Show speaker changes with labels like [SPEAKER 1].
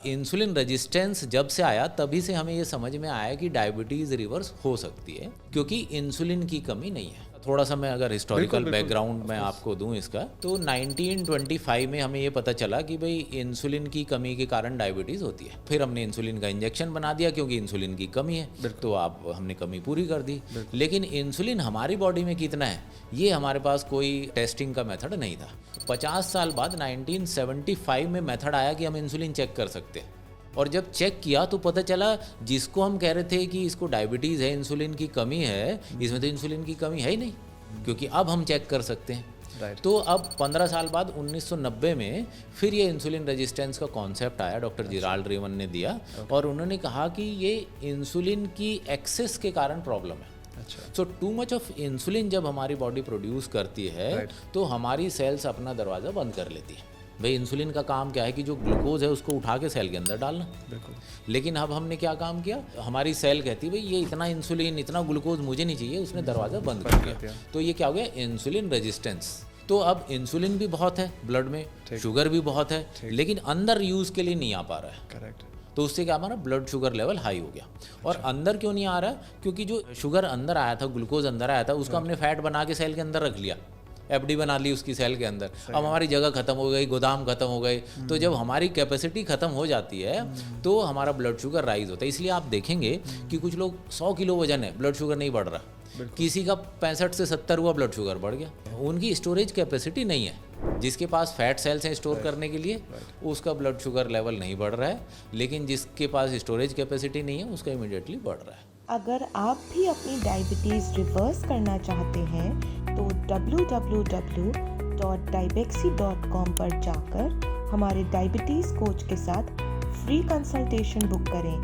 [SPEAKER 1] Insulin resistance जब से आया तभी से हमें ये समझ में आया कि डायबिटीज़ रिवर्स हो सकती है, क्योंकि इंसुलिन की कमी नहीं है। थोड़ा सा मैं अगर हिस्टोरिकल बैकग्राउंड मैं आपको दूं इसका, तो 1925 में हमें ये पता चला कि भाई इंसुलिन की कमी के कारण डायबिटीज़ होती है। फिर हमने इंसुलिन का इंजेक्शन बना दिया क्योंकि इंसुलिन की कमी है, तो आप हमने कमी पूरी कर दी। लेकिन इंसुलिन हमारी बॉडी में कितना है ये हमारे पास कोई टेस्टिंग का मेथड नहीं था। 50 साल बाद 1975 में मेथड आया कि हम इंसुलिन चेक कर सकते हैं, और जब चेक किया तो पता चला जिसको हम कह रहे थे कि इसको डायबिटीज़ है, इंसुलिन की कमी है, इसमें तो इंसुलिन की कमी है ही नहीं, क्योंकि अब हम चेक कर सकते हैं। तो अब 15 साल बाद 1990 में फिर ये इंसुलिन रेजिस्टेंस का कॉन्सेप्ट आया, डॉक्टर जिराल्ड रेवन ने दिया, और उन्होंने कहा कि ये इंसुलिन की एक्सेस के कारण प्रॉब्लम है। सो टू मच ऑफ इंसुलिन जब हमारी बॉडी प्रोड्यूस करती है तो हमारी सेल्स अपना दरवाज़ा बंद कर लेती है। भाई इंसुलिन का काम क्या है कि जो ग्लूकोज है उसको उठा के सेल के अंदर डालना। बिल्कुल। लेकिन अब हमने क्या काम किया, हमारी सेल कहती है भाई ये इतना इंसुलिन, इतना ग्लूकोज मुझे नहीं चाहिए, उसने दरवाज़ा बंद कर दिया। तो ये क्या हो गया, इंसुलिन रेजिस्टेंस। तो अब इंसुलिन भी बहुत है ब्लड में, शुगर भी बहुत है, लेकिन अंदर यूज़ के लिए नहीं आ पा रहा है। करेक्ट। तो उससे क्या हमारा ब्लड शुगर लेवल हाई हो गया। और अंदर क्यों नहीं आ रहा, क्योंकि जो शुगर अंदर आया था, ग्लूकोज अंदर आया था, उसको हमने फैट बना के सेल के अंदर रख लिया, एफडी बना ली उसकी सेल के अंदर। अब हमारी जगह खत्म हो गई, गोदाम खत्म हो गए। तो जब हमारी कैपेसिटी खत्म हो जाती है तो हमारा ब्लड शुगर राइज होता है। इसलिए आप देखेंगे कि कुछ लोग 100 किलो वजन है, ब्लड शुगर नहीं बढ़ रहा, किसी का 65 से 70 हुआ, ब्लड शुगर बढ़ गया। उनकी स्टोरेज कैपेसिटी नहीं है। जिसके पास फैट सेल्स हैं स्टोर करने के लिए, उसका ब्लड शुगर लेवल नहीं बढ़ रहा है, लेकिन जिसके पास स्टोरेज कैपेसिटी नहीं है उसका इमीडिएटली बढ़ रहा है।
[SPEAKER 2] अगर आप भी अपनी डायबिटीज़ रिवर्स करना चाहते हैं तो www.dibexi.com पर जाकर हमारे डायबिटीज़ कोच के साथ फ्री कंसल्टेशन बुक करें।